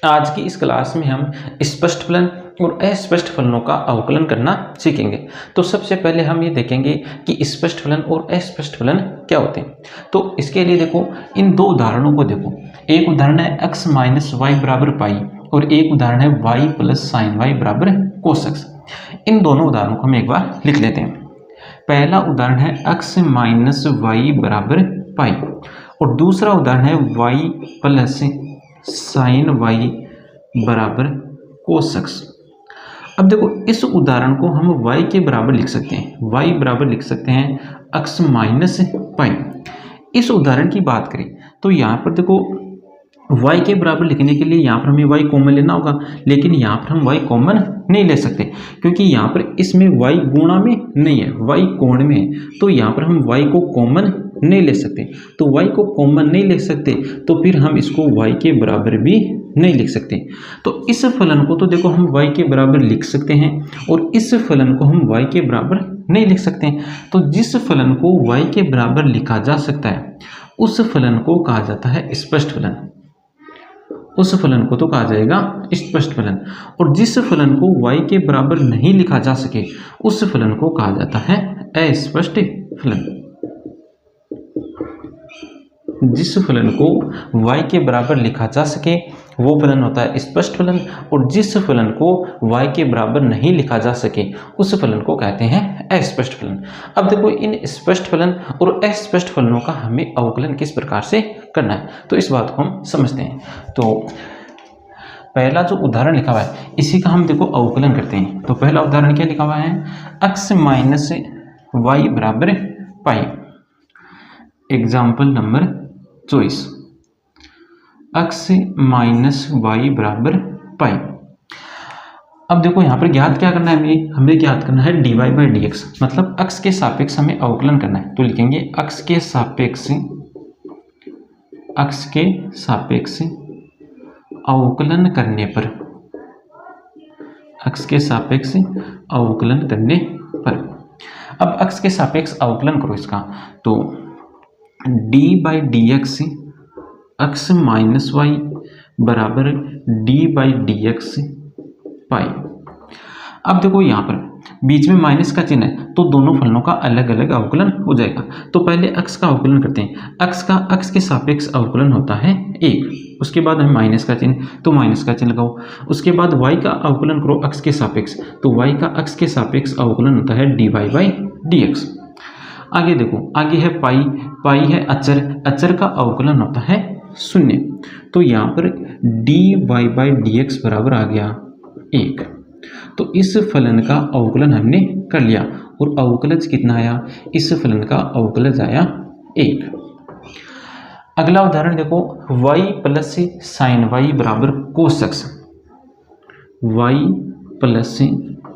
आज की इस क्लास में हम स्पष्ट फलन और अस्पष्ट फलनों का अवकलन करना सीखेंगे। तो सबसे पहले हम ये देखेंगे कि स्पष्ट फलन और अस्पष्ट फलन क्या होते हैं। तो इसके लिए देखो, इन दो उदाहरणों को देखो। एक उदाहरण है x माइनस वाई बराबर पाई और एक उदाहरण है y प्लस साइन वाई बराबर कोस एक्स। इन दोनों उदाहरणों को हम एक बार लिख लेते हैं। पहला उदाहरण है x माइनस वाई बराबर पाई और दूसरा उदाहरण है y प्लस साइन वाई बराबर कोस एक्स। अब देखो, इस उदाहरण को हम y के बराबर लिख सकते हैं, y बराबर लिख सकते हैं x माइनस पाई। इस उदाहरण की बात करें तो यहाँ पर देखो, y के बराबर लिखने के लिए यहाँ पर हमें y कॉमन लेना होगा, लेकिन यहाँ पर हम y कॉमन नहीं ले सकते क्योंकि यहाँ पर इसमें y गुणा में नहीं है, y कोण में है। तो यहाँ पर हम y को कॉमन नहीं ले सकते। तो y को कॉमन नहीं ले सकते तो फिर हम इसको y के बराबर भी नहीं लिख सकते। तो इस फलन को तो देखो हम y के बराबर लिख सकते हैं और इस फलन को हम y के बराबर नहीं लिख सकते। तो जिस फलन को y के बराबर लिखा जा सकता है उस फलन को कहा जाता है स्पष्ट फलन, उस फलन को तो कहा जाएगा स्पष्ट फलन। और जिस फलन को y के बराबर नहीं लिखा जा सके उस फलन को कहा जाता है अस्पष्ट फलन। जिस फलन को y के बराबर लिखा जा सके वो फलन होता है स्पष्ट फलन, और जिस फलन को y के बराबर नहीं लिखा जा सके उस फलन को कहते हैं अस्पष्ट फलन। अब देखो, इन स्पष्ट फलन और अस्पष्ट फलनों का हमें अवकलन किस प्रकार से करना है तो इस बात को हम समझते हैं। तो पहला जो उदाहरण लिखा हुआ है इसी का हम देखो अवकलन करते हैं। तो पहला उदाहरण क्या लिखा हुआ है, x माइनस वाई बराबर pi. Example number 24, x minus y बराबर पाई। अब देखो, यहाँ पर ज्ञात क्या करना है, हमें ज्ञात करना है dy बाई डी एक्स, मतलब x के सापेक्ष हमें अवकलन करना है। तो लिखेंगे x के सापेक्ष अवकलन करने पर, x के सापेक्ष अवकलन करने पर। अब x के सापेक्ष अवकलन करो इसका, तो d by d x x minus y बराबर d by d x pi. अब देखो, यहाँ पर बीच में माइनस का चिन्ह है तो दोनों फलनों का अलग अलग अवकलन हो जाएगा। तो पहले x का अवकलन करते हैं। x के सापेक्ष अवकलन होता है 1, उसके बाद है माइनस का चिन्ह तो माइनस का चिन्ह लगाओ। उसके बाद y का अवकलन करो x के सापेक्ष, तो y का x के सापेक्ष अवकलन होता है dy बाई डी एक्स। आगे देखो, आगे है पाई, पाई है अचर, अचर का अवकलन होता है 0। तो यहाँ पर dy बाई डी एक्स बराबर आ गया 1। तो इस फलन का अवकलन हमने कर लिया और अवकलज कितना आया, इस फलन का अवकलज आया 1। अगला उदाहरण देखो, y प्लस साइन वाई बराबर cos x. y plus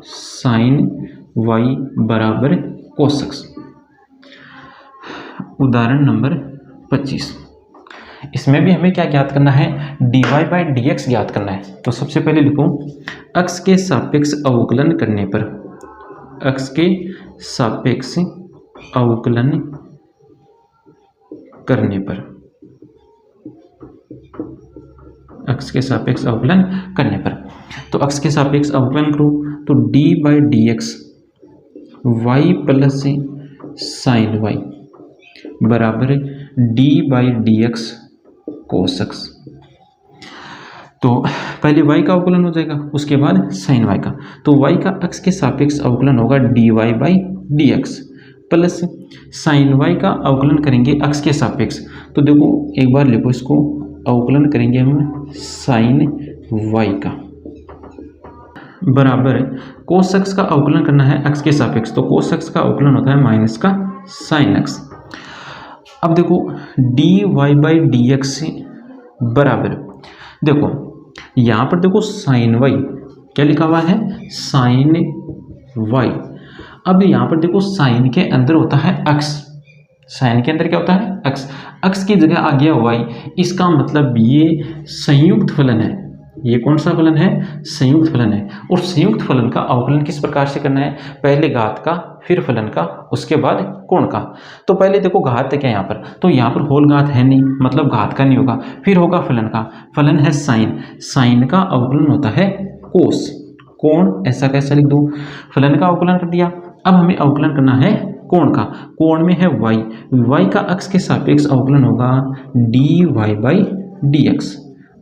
sine y बराबर कोस एक्स। उदाहरण नंबर 25, इसमें भी हमें क्या ज्ञात करना है, dy बाई डी एक्स ज्ञात करना है। तो सबसे पहले लिखो, x के सापेक्ष अवकलन करने पर, x के सापेक्ष अवकलन करने पर, x के सापेक्ष अवकलन करने पर। तो x के सापेक्ष अवकलन करो तो d by d x y plus sine y बराबर d by d x cos x. तो पहले y का अवकलन हो जाएगा, उसके बाद साइन y का। तो y का x के सापेक्ष अवकलन होगा dy by d x plus sign y का अवकलन करेंगे x के सापेक्ष। तो देखो, एक बार लिखो इसको, अवकलन करेंगे हम साइन y का बराबर कोस एक्स का अवकलन करना है x के सापेक्ष। तो कोस एक्स का अवकलन होता है माइनस का साइन x। अब देखो, dy बाई डी एक्स बराबर, देखो यहाँ पर देखो साइन y क्या लिखा हुआ है, साइन y। अब यहाँ पर देखो, साइन के अंदर होता है x, साइन के अंदर क्या होता है x, x की जगह आ गया y। इसका मतलब ये संयुक्त फलन है, ये कौन सा फलन है, संयुक्त फलन है। और संयुक्त फलन का अवकलन किस प्रकार से करना है, पहले घात का फिर फलन का उसके बाद कोण का। तो पहले देखो घात है क्या यहाँ पर, तो यहाँ पर होल घात है नहीं, मतलब घात का नहीं होगा। फिर होगा फलन का, फलन है साइन, साइन का अवकलन होता है कोस। कोण ऐसा कैसा लिख दूँ, फलन का अवकलन कर दिया। अब हमें अवकलन करना है कोण का, कोण में है y, y का अक्ष के सापेक्ष अवकलन होगा dy बाई dx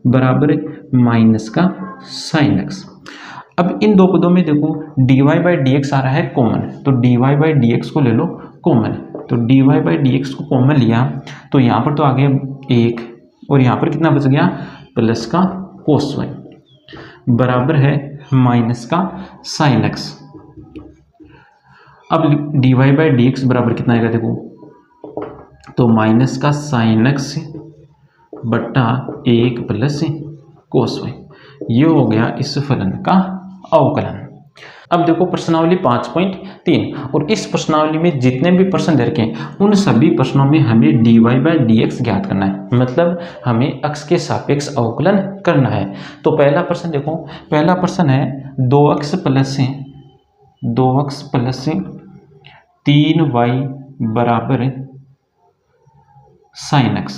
बराबर माइनस का साइन x। अब इन दो पदों में देखो dy बाई dx आ रहा है कॉमन, तो dy बाई dx को ले लो कॉमन। तो dy बाई dx को कॉमन लिया तो यहाँ पर तो आ गया 1 और यहाँ पर कितना बच गया, प्लस का कोस y बराबर है माइनस का साइन x। अब dy बाई dx बराबर कितना आएगा देखो, तो माइनस का साइन x बट्टा 1 प्लस कोस y, ये हो गया इस फलन का अवकलन। अब देखो प्रश्नावली 5.3, और इस प्रश्नावली में जितने भी प्रश्न दे रखे हैं उन सभी प्रश्नों में हमें dy बाई dx ज्ञात करना है, मतलब हमें अक्ष के सापेक्ष अवकलन करना है। तो पहला प्रश्न देखो, पहला प्रश्न है 2x प्लस 3y बराबर sign x,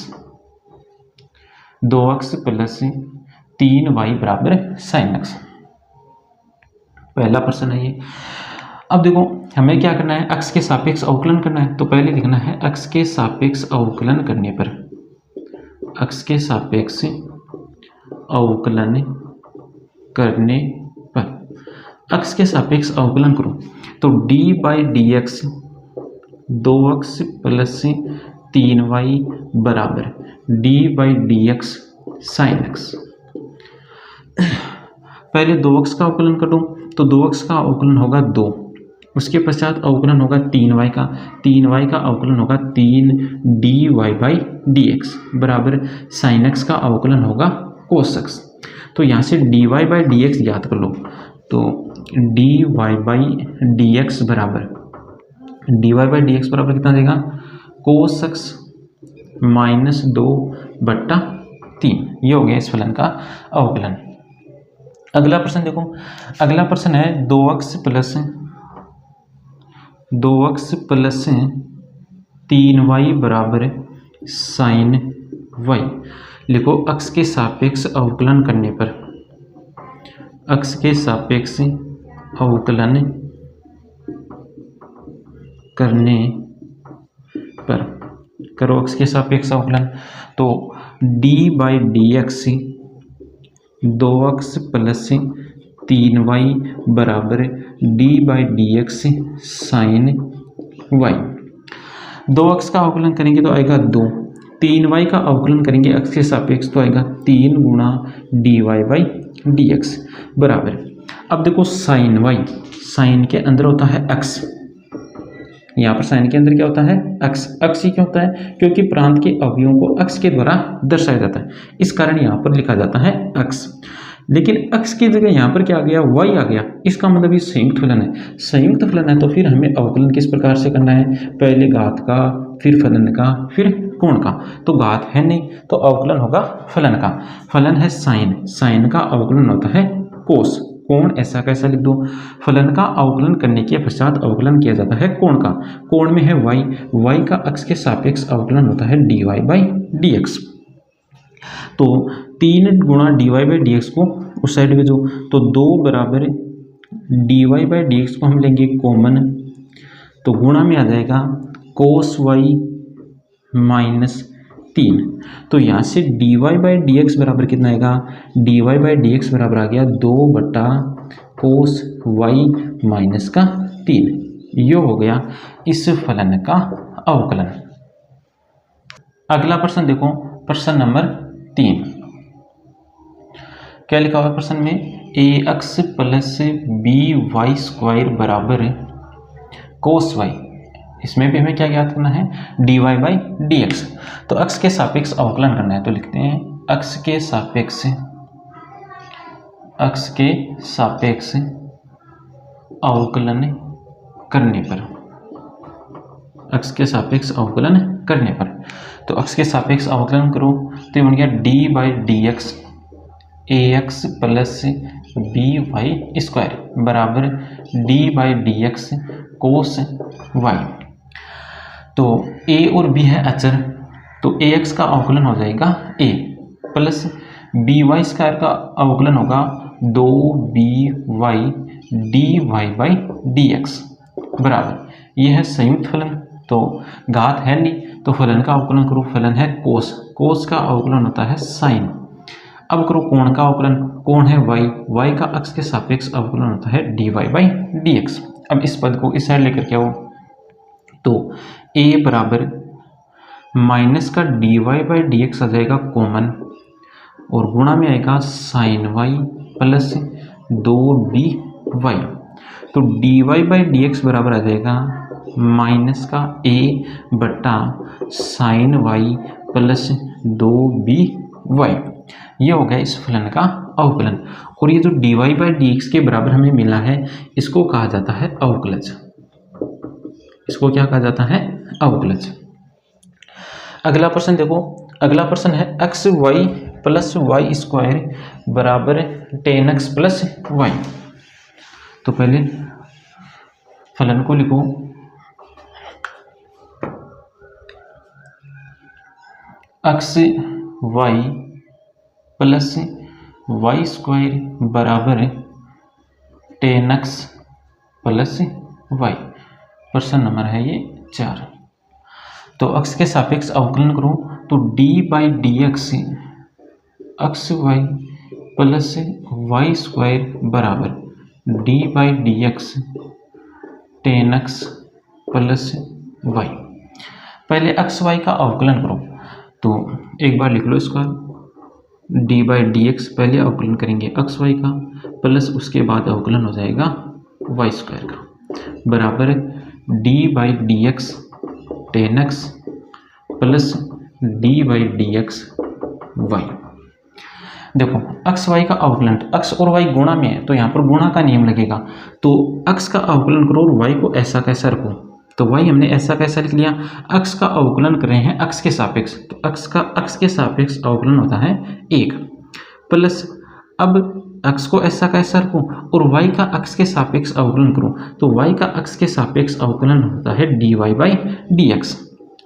2x plus 3y बराबर साइन x, पहला प्रश्न है ये। अब देखो हमें क्या करना है, अक्ष के सापेक्ष अवकलन करना है। तो पहले लिखना है अक्ष के सापेक्ष अवकलन करने पर, अक्ष के सापेक्ष अवकलन करने पर, अक्ष के सापेक्ष अवकलन करो तो d by d x 2x plus 3y बराबर d by d x sine x। पहले 2x का अवकलन करो तो 2x का अवकलन होगा 2, उसके पश्चात अवकलन होगा 3y का, 3y का अवकलन होगा 3dy बाई डी एक्स बराबर साइन x का अवकलन होगा कोस x। तो यहाँ से dy बाई डी एक्स याद कर लो, तो dy बाई डी एक्स बराबर कितना देगा, कोस x माइनस 2 बट्टा 3, ये हो गया इस फलन का अवकलन। अगला प्रश्न देखो, अगला प्रश्न है 2x प्लस 3y बराबर साइन y। लिखो अक्ष के सापेक्ष अवकलन करने पर, अक्ष के सापेक्ष अवकलन करने पर करो अक्ष के सापेक्ष अवकलन, तो d by d x 2x plus 3y बराबर d by d x sine y। 2x का अवकलन करेंगे तो आएगा 2, 3y का अवकलन करेंगे x के सापेक्ष तो आएगा 3 गुणा dy बाई डी एक्स बराबर। अब देखो साइन y, साइन के अंदर होता है x, यहाँ पर साइन के अंदर क्या होता है x, x ही क्यों होता है, क्योंकि प्रांत के अवयवों को x के द्वारा दर्शाया जाता है, इस कारण यहाँ पर लिखा जाता है x। लेकिन x की जगह यहाँ पर क्या आ गया, y आ गया, इसका मतलब ये संयुक्त फलन है। संयुक्त फलन है तो फिर हमें अवकलन किस प्रकार से करना है, पहले घात का फिर फलन का फिर कोण का। तो घात है नहीं तो अवकलन होगा फलन का, फलन है साइन, साइन का अवकलन होता है कोस। कोण ऐसा कैसा लिख दो, फलन का अवकलन करने के पश्चात अवकलन किया जाता है कोण का, कोण में है y, y का अक्ष के सापेक्ष अवकलन होता है dy बाई डी एक्स। तो 3 गुणा dy बाई डी एक्स को उस साइड भेजो, तो 2 बराबर dy बाई डी एक्स को हम लेंगे कॉमन, तो गुणा में आ जाएगा कोस y माइनस 3। तो यहाँ से dy बाई डी एक्स बराबर कितना आएगा, dy बाई डी एक्स बराबर आ गया 2 बटा कोस y माइनस का 3, ये हो गया इस फलन का अवकलन। अगला प्रश्न देखो, प्रश्न नंबर 3, क्या लिखा हुआ है प्रश्न में, ax प्लस by स्क्वायर बराबर कोस y, इसमें भी हमें क्या ज्ञात करना है, dy बाई डी एक्स। तो अक्ष के सापेक्ष अवकलन करना है, तो लिखते हैं अक्ष के सापेक्ष अवकलन करने पर, अक्ष के सापेक्ष अवकलन करने पर, तो अक्ष के सापेक्ष अवकलन करो तो ये बन गया d by d x a x plus b y square बराबर d by d x cos y. तो ए और बी है अचर, तो ए एक्स का अवकलन हो जाएगा a plus b y square का अवकलन होगा 2 b y d y by d x बराबर, ये है संयुक्त फलन, तो घात है नहीं तो फलन का अवकलन करो, फलन है कोस, कोस का अवकलन होता है साइन। अब करो कोण का अवकलन, कोण है वाई, वाई का अक्ष के सापेक्ष अवकलन होता है d y by d x. अब इस पद को इस साइड लेकर के आओ, तो ए बराबर माइनस का d y by d x आ जाएगा कॉमन, और गुणा में आएगा sine y plus 2b y, तो d y by d x बराबर आ जाएगा माइनस का a बटा sign y plus 2b Y. ये हो गया इस फलन का अवकलन, और ये जो d y by d x के बराबर हमें मिला है इसको कहा जाता है अवकलज। इसको क्या कहा जाता है? अवकलज। अगला प्रश्न देखो, अगला प्रश्न है x y plus y square बराबर 10x प्लस वाई। तो पहले फलन को लिखो, x y plus y square बराबर 10x प्लस वाई। प्रश्न नंबर है ये 4। तो x के सापेक्ष अवकलन करो, तो d by d x x y plus y square बराबर d by d x 10x plus y. पहले एक्स वाई का अवकलन करो, तो एक बार लिख लो इसका, d बाई डी एक्स पहले अवकलन करेंगे एक्स वाई का, प्लस उसके बाद अवकलन हो जाएगा वाई स्क्वायर का बराबर d by d x 10x plus d by d x y. देखो एक्स वाई का अवकलन, एक्स और वाई गुणा में है तो यहाँ पर गुणा का नियम लगेगा, तो एक्स का अवकलन करो और वाई को ऐसा कैसा रखो, तो वाई हमने ऐसा कैसा लिख लिया, एक्स का अवकलन कर रहे हैं एक्स के सापेक्ष, तो एक्स का एक्स के सापेक्ष अवकलन होता है 1 प्लस, अब एक्स को ऐसा कैसा रखो और वाई का एक्स के सापेक्ष अवकलन करो, तो वाई का एक्स के सापेक्ष अवकलन होता है d y by d x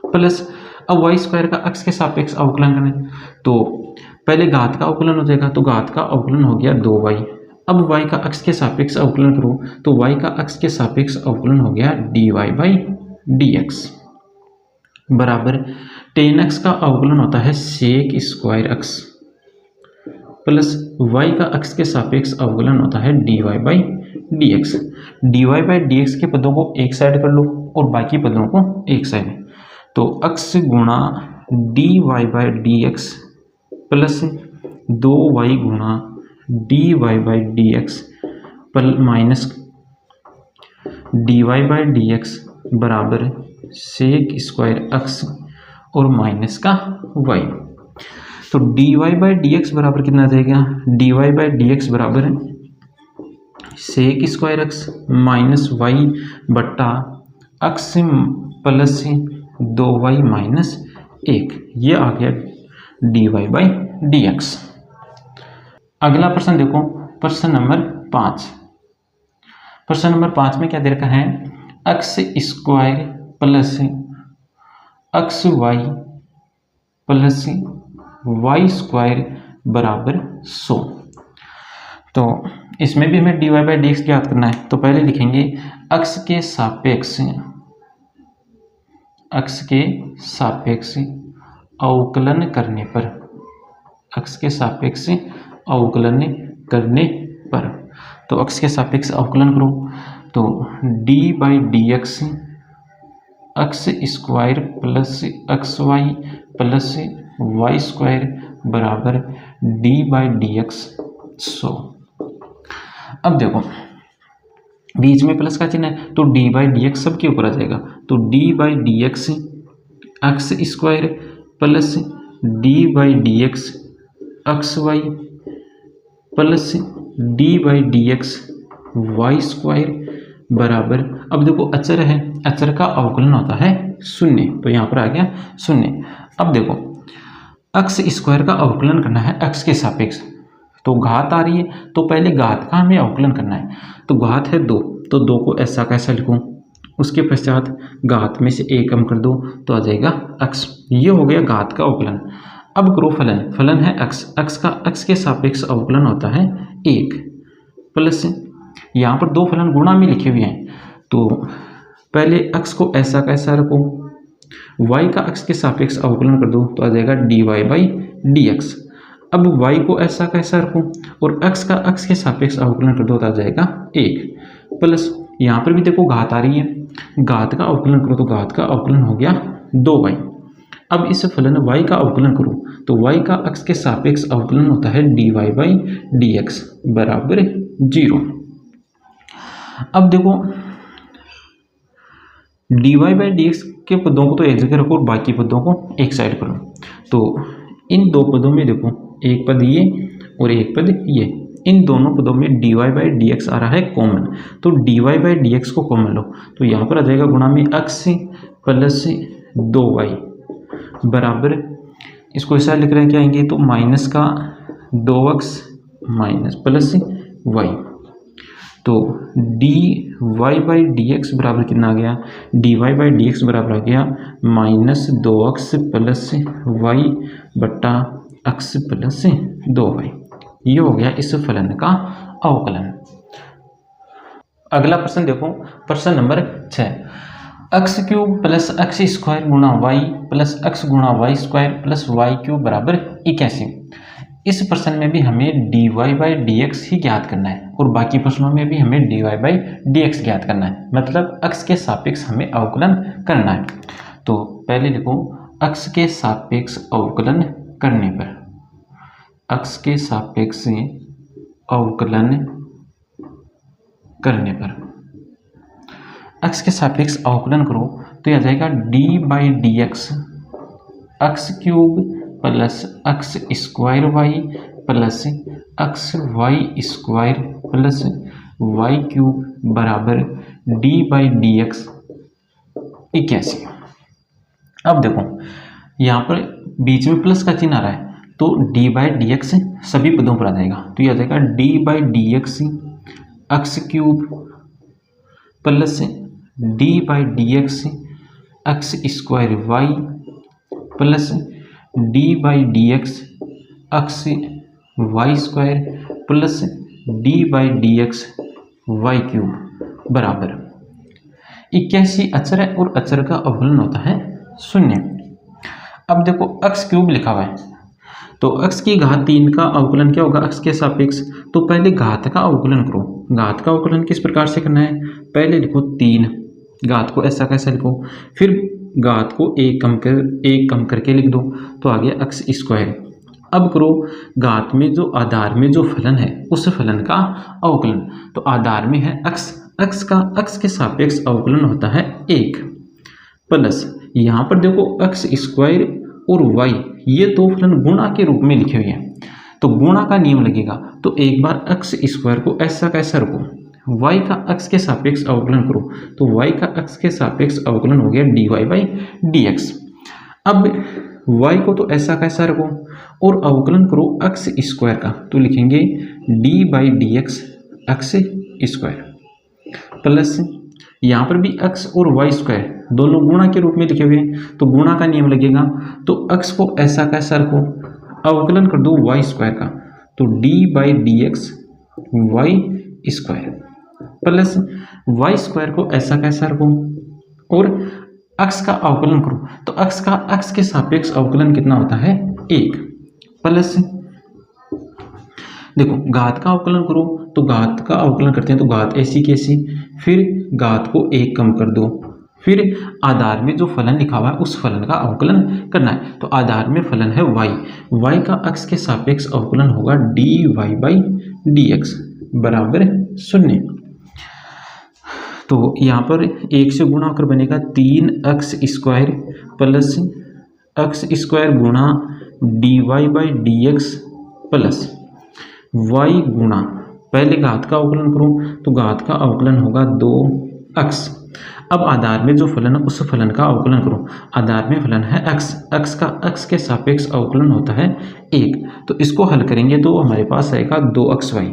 plus, अब वाई स्क्वायर का एक्स के सापेक्ष अवकलन करें तो पहले घात का अवकलन हो जाएगा, तो घात का अवकलन हो गया 2y। अब y का x के सापेक्ष अवकलन करो, तो y का x के सापेक्ष अवकलन हो गया dy बाई dx बराबर 10x का अवकलन होता है sec square x plus y का x के सापेक्ष अवकलन होता है dy by dx। dy by dx के पदों को एक साइड कर लो और बाकी पदों को एक साइड, तो x गुणा dy by dx plus 2y गुणा dy by dx minus dy by dx बराबर सेक स्क्वायर x और माइनस का y। तो dy बाई dx बराबर कितना आ जाएगा, dy बाई dx बराबर sec square x minus y बट्टा x प्लस 2y माइनस 1, ये आ गया dy बाई dx। अगला प्रश्न देखो, प्रश्न नंबर 5। प्रश्न नंबर 5 में क्या दे रखा है, x square plus x y plus y square बराबर 100। तो इसमें भी हमें d y by d x ज्ञात करना है, तो पहले लिखेंगे एक्स के सापेक्ष अवकलन करने पर, एक्स के सापेक्ष अवकलन करने पर, तो एक्स के सापेक्ष अवकलन करो, तो d by d x x square plus x y plus y square बराबर d बाई डी एक्स 100। अब देखो बीच में प्लस का चिन्ह है, तो d बाई डी एक्स सबके ऊपर आ जाएगा, तो d by d x x square plus d by d x x y plus d by d x y square बराबर, अब देखो अचर है, अचर का अवकलन होता है 0, तो यहाँ पर आ गया 0। अब देखो एक्स स्क्वायर का अवकलन करना है एक्स के सापेक्ष, तो घात आ रही है, तो पहले घात का हमें अवकलन करना है। तो घात है 2, तो 2 को ऐसा कैसा लिखूं, उसके पश्चात घात में से 1 कम कर दो तो आ जाएगा x। ये हो गया घात का अवकलन। अब करो फलन, फलन है x, x का x के सापेक्ष अवकलन होता है 1 प्लस, यहाँ पर 2 फलन गुणा में लिखे हुए हैं, तो पहले x को ऐसा कैसा रखो, y का x के सापेक्ष अवकलन कर दो तो आ जाएगा dy/dx। अब y को ऐसा कैसा रखो और x का x के सापेक्ष अवकलन कर दो तो आ जाएगा 1 प्लस, यहाँ पर भी देखो घात आ रही है, घात का अवकलन करो तो घात का अवकलन हो गया 2y। अब इस फलन y का अवकलन करो तो y का x के सापेक्ष अवकलन होता है dy/dx बराबर 0। अब देखो dy/dx के पदों को तो एक जगह रखो और बाकी पदों को एक साइड करो। तो इन दो पदों में देखो, एक पद ये और एक पद ये, इन दोनों पदों में dy/dx आ रहा है कॉमन, तो dy/dx को कॉमन लो तो यहाँ पर आ जाएगा गुणा में x प्लस 2y बराबर, इसको ऐसा लिख रहे हैं क्या आएंगे, तो माइनस का 2x माइनस प्लस y, तो dy/dx बराबर कितना आ गया, dy/dx बराबर आ गया माइनस 2x प्लस y बट्टा x प्लस 2y। ये हो गया इस फलन का अवकलन। अगला प्रश्न देखो, प्रश्न नंबर 6, x³ प्लस x² गुणा y प्लस x गुणा y² प्लस y³ बराबर 81। इस प्रश्न में भी हमें dy/dx ही ज्ञात करना है और बाकी प्रश्नों में भी हमें dy/dx ज्ञात करना है, मतलब x के सापेक्ष हमें अवकलन करना है। तो पहले लिखो x के सापेक्ष अवकलन करने पर, x के सापेक्ष अवकलन करने पर, x के सापेक्ष अवकलन करो तो यह आ जाएगा d/dx x³ plus x² plus xy² plus y³ बराबर d/dx 81। अब देखो यहाँ पर बीच में प्लस का चिन्ह आ रहा है, तो d/dx सभी पदों पर आ जाएगा, तो यह आ जाएगा d/dx x³ plus d/dx x² plus d/dx xy² plus d/dx y³ बराबर 81 अचर है और अचर का अवकलन होता है 0। अब देखो x³ लिखा हुआ है, तो x की घात 3 का अवकलन क्या होगा x के सापेक्ष, तो पहले घात का अवकलन करो। घात का अवकलन किस प्रकार से करना है, पहले लिखो 3, घात को ऐसा कैसा लिखो, फिर घात को 1 कम करके लिख दो तो आ गया x²। अब करो घात में जो आधार में जो फलन है उस फलन का अवकलन, तो आधार में है x का x के सापेक्ष अवकलन होता है 1 प्लस, यहाँ पर देखो x² और y ये दो फलन गुणा के रूप में लिखे हुए हैं, तो गुणा का नियम लगेगा, तो एक बार x² को ऐसा कैसा रखो, y का x के सापेक्ष अवकलन करो तो y का x के सापेक्ष अवकलन हो गया dy/dx। अब y को तो ऐसा कैसा रखो और अवकलन करो x² का, तो लिखेंगे d/dx x² प्लस, यहाँ पर भी x और y² दोनों गुणा के रूप में लिखे हुए हैं, तो गुणा का नियम लगेगा, तो x को ऐसा कैसा रखो, अवकलन कर दो y² का, तो d/dx y² प्लस y² को ऐसा कैसा रखो और x का अवकलन करो, तो x का x के सापेक्ष अवकलन कितना होता है 1 प्लस, देखो घात का अवकलन करो तो घात का अवकलन करते हैं तो घात ऐसी कैसी, फिर घात को 1 कम कर दो, फिर आधार में जो फलन लिखा हुआ है उस फलन का अवकलन करना है, तो आधार में फलन है y का x के सापेक्ष अवकलन होगा dy/dx बराबर 0। तो यहाँ पर 1 से गुणा होकर बनेगा 3x² प्लस x² गुणा dy/dx प्लस y गुणा, पहले घात का अवकलन करो तो घात का अवकलन होगा 2x अब आधार में जो फलन है उस फलन का अवकलन करो। आधार में फलन है x, x का x के सापेक्ष अवकलन होता है 1। तो इसको हल करेंगे तो हमारे पास आएगा 2xy।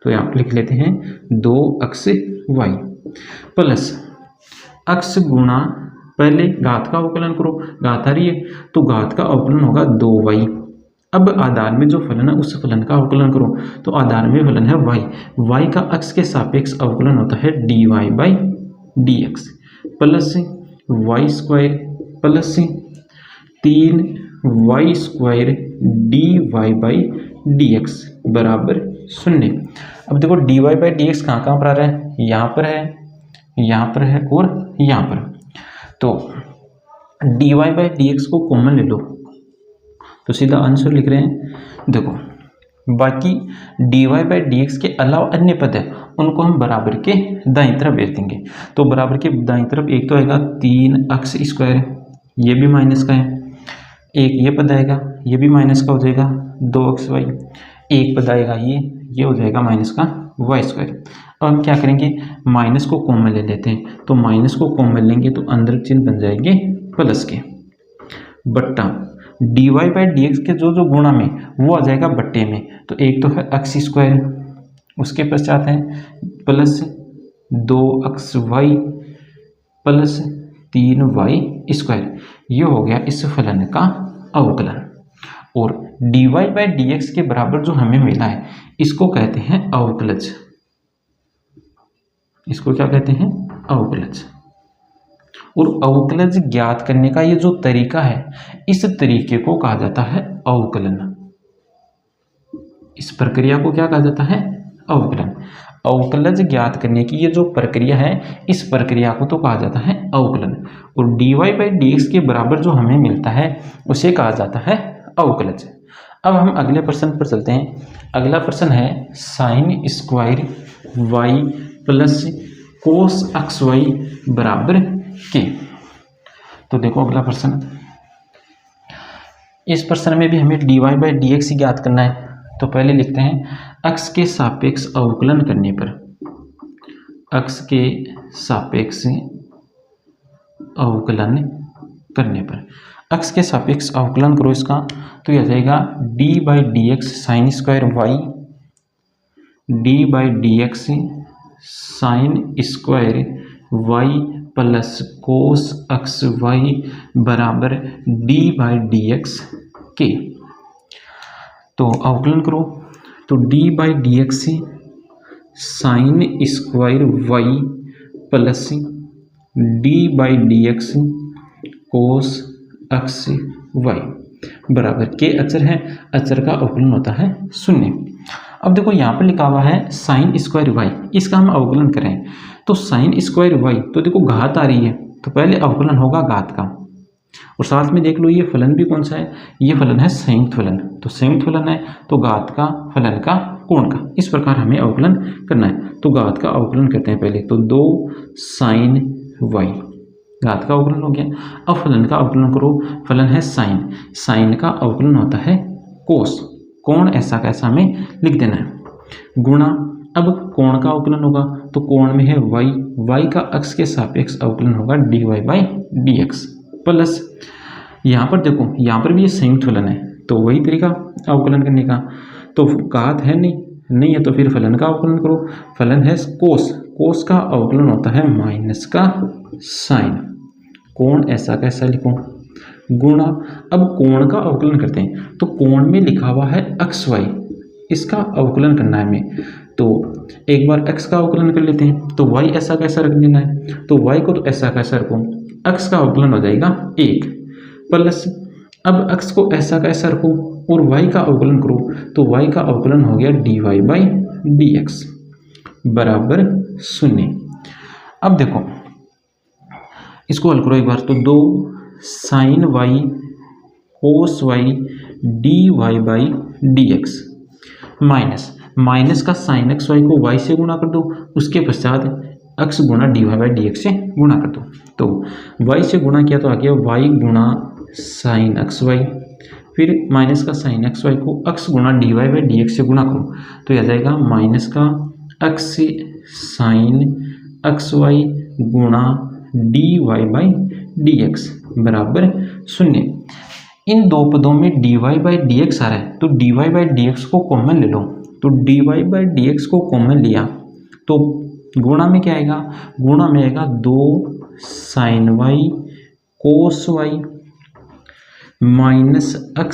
तो यहाँ पर लिख लेते हैं 2xy प्लस x गुणा, पहले घात का अवकलन करो, घात आ रही है तो घात का अवकलन होगा 2y। अब आधार में जो फलन है उस फलन का अवकलन करो, तो आधार में फलन है y, y का x के सापेक्ष अवकलन होता है dy/dx plus y square plus 3y² dy/dx बराबर 0। अब देखो dy/dx कहाँ कहाँ पर आ रहा है, यहाँ पर है, यहाँ पर है और यहाँ पर। तो dy/dx को कॉमन ले लो तो सीधा आंसर लिख रहे हैं। देखो बाकी dy/dx के अलावा अन्य पद है उनको हम बराबर के दाईं तरफ भेज देंगे। तो बराबर के दाईं तरफ एक तो आएगा 3x², ये भी माइनस का है, एक ये पद आएगा ये भी माइनस का हो जाएगा 2xy, एक पद आएगा ये हो जाएगा माइनस का y²। अब हम क्या करेंगे, माइनस को कॉमन ले लेते हैं। तो माइनस को कॉमन लेंगे तो अंदर चिन्ह बन जाएंगे प्लस के, बट्टा dy/dx के जो गुणा में वो आ जाएगा बट्टे में। तो एक तो है x², उसके पश्चात है प्लस 2xy प्लस 3y²। ये हो गया इस फलन का अवकलन। और dy/dx के बराबर जो हमें मिला है इसको कहते हैं अवकलज। इसको क्या कहते हैं, अवकलज। और अवकलज ज्ञात करने का ये जो तरीका है इस तरीके को कहा जाता है अवकलन। इस प्रक्रिया को क्या कहा जाता है, अवकलन। अवकलज ज्ञात करने की ये जो प्रक्रिया है इस प्रक्रिया को तो कहा जाता है अवकलन। और dy/dx के बराबर जो हमें मिलता है उसे कहा जाता है अवकलज। अब हम अगले प्रश्न पर चलते हैं। अगला प्रश्न है sin² y plus cos xy बराबर के। तो देखो अगला प्रश्न, इस प्रश्न में भी हमें dy/dx ही ज्ञात करना है। तो पहले लिखते हैं x के सापेक्ष अवकलन करने पर, x के सापेक्ष अवकलन करने पर, x के सापेक्ष अवकलन करो इसका, तो यह जाएगा d/dx sin² y, d/dx sin² y plus cos xy बराबर d/dx के। तो अवकलन करो, तो d/dx sin² y plus d/dx cos xy बराबर के अचर है, अचर का अवकलन होता है 0। अब देखो यहाँ पर लिखा हुआ है sin² y, इसका हम अवकलन करें तो sin² y, तो देखो घात आ रही है तो पहले अवकलन होगा घात का। और साथ में देख लो ये फलन भी कौन सा है, ये फलन है संयुक्त फलन। तो संयुक्त फलन है तो घात का, फलन का, कोण का, इस प्रकार हमें अवकलन करना है। तो घात का अवकलन करते हैं पहले, तो 2 sin y, घात का अवकलन हो गया। अब फलन का अवकलन करो, फलन है साइन, साइन का अवकलन होता है कोस, कोण ऐसा कैसा हमें लिख देना है, गुणा। अब कोण का अवकलन होगा तो कोण में है y, y का x के सापेक्ष अवकलन होगा dy/dx प्लस, यहाँ पर देखो यहाँ पर भी ये संयुक्त फलन है तो वही तरीका अवकलन करने का। तो घात है नहीं है तो फिर फलन का अवकलन करो, फलन है कोस, कोस का अवकलन होता है माइनस का साइन, कोण ऐसा कैसा लिखो, गुणा। अब कोण का अवकलन करते हैं तो कोण में लिखा हुआ है xy, इसका अवकलन करना है हमें। तो एक बार x का अवकलन कर लेते हैं तो y ऐसा कैसा रख देना है, तो y को तो ऐसा कैसा रखो, x का अवकलन हो जाएगा 1 प्लस, अब x को ऐसा कैसा रखो और y का अवकलन करो तो y का अवकलन हो गया dy/dx बराबर 0। अब देखो इसको हल करो एक बार, तो 2 sin y cos y dy/dx minus, minus का sin xy को y से गुणा कर दो, उसके पश्चात x गुणा dy/dx से गुणा कर दो। तो y से गुणा किया तो आ गया y गुणा sin xy, फिर माइनस का sin xy को x गुणा dy/dx से गुणा करो तो यह आ जाएगा माइनस का x sin xy गुणा dy/dx बराबर 0। इन दो पदों में dy/dx आ रहा है तो dy/dx को कॉमन ले लो। तो dy/dx को कॉमन लिया तो गुणा में क्या आएगा, गुणा में आएगा 2 sin y cos y minus x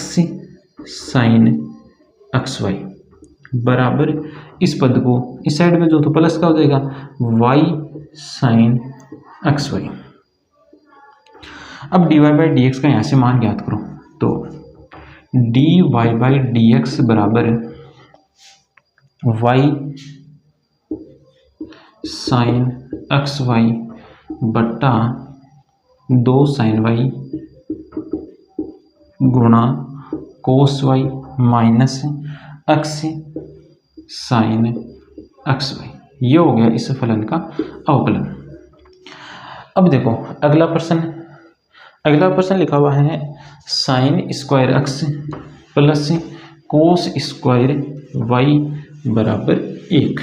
sin xy बराबर इस पद को इस साइड में जो तो प्लस का हो जाएगा y sin xy। अब dy/dx का यहाँ से मान ज्ञात करो तो dy/dx बराबर y sin xy बट्टा 2 sin y गुणा cos y minus x sin xy। ये हो गया इस फलन का अवकलन। अब देखो अगला प्रश्न लिखा हुआ है sin square x plus cos square y बराबर 1।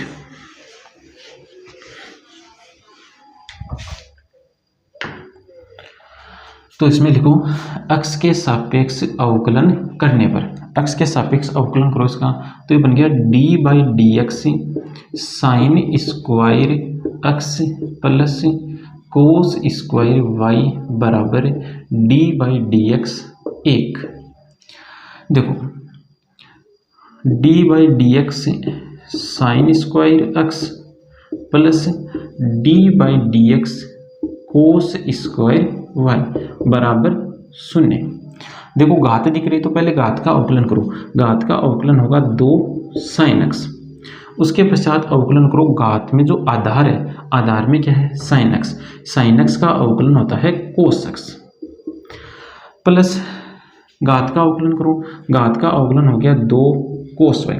तो इसमें लिखो x के सापेक्ष अवकलन करने पर, x के सापेक्ष अवकलन करो इसका तो ये बन गया d/dx sin square x plus cos square y बराबर d/dx 1। देखो d/dx sin square x plus d/dx cos square y बराबर 0। देखो घात दिख रही तो पहले घात का अवकलन करो। घात का अवकलन होगा 2 sin x। उसके पश्चात अवकलन करो घात में जो आधार है, आधार में क्या है sin x। sin x का अवकलन होता है cos x प्लस घात का अवकलन करो। घात का अवकलन हो गया 2 cos y।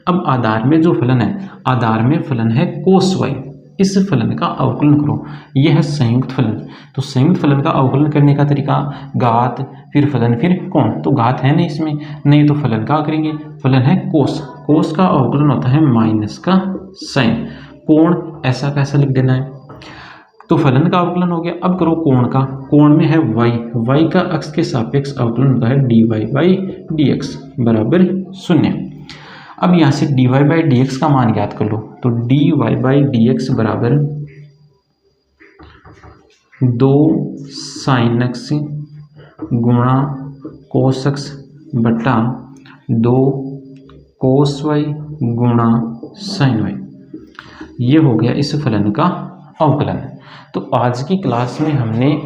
अब आधार में जो फलन है, आधार में फलन है cos y, इस फलन का अवकलन करो। यह है संयुक्त फलन। तो संयुक्त फलन का अवकलन करने का तरीका घात फिर फलन फिर कोण। तो घात है नहीं इसमें, नहीं तो फलन का करेंगे, फलन है कोस। कोस का अवकलन होता है माइनस का साइन। कोण ऐसा कैसा लिख देना है। तो फलन का अवकलन हो गया। अब करो कोण का। कोण में है y, y का x के सापेक्ष अवकलन होता है dy/dx बराबर 0। अब यहाँ से dy/dx का मान ज्ञात कर लो तो dy/dx बराबर 2 sin x गुणा cos x बटा 2 cos y गुणा sin y। ये हो गया इस फलन का अवकलन। तो आज की क्लास में हमने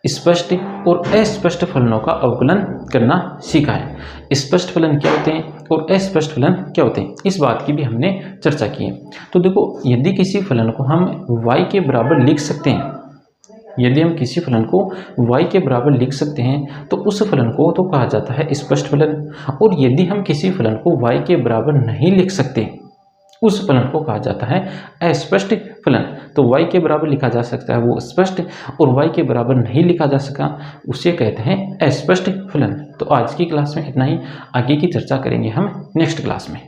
स्पष्ट और अस्पष्ट फलनों का अवकलन करना सीखा है। स्पष्ट फलन क्या होते हैं और अस्पष्ट फलन क्या होते हैं, इस बात की भी हमने चर्चा की है। तो देखो यदि किसी फलन को हम y के बराबर लिख सकते हैं, यदि हम किसी फलन को y के बराबर लिख सकते हैं तो उस फलन को तो कहा जाता है स्पष्ट फलन। और यदि हम किसी फलन को y के बराबर नहीं लिख सकते उस फलन को कहा जाता है अस्पष्ट फलन। तो y के बराबर लिखा जा सकता है वो स्पष्ट, और y के बराबर नहीं लिखा जा सका उसे कहते हैं अस्पष्ट फलन। तो आज की क्लास में इतना ही, आगे की चर्चा करेंगे हम नेक्स्ट क्लास में।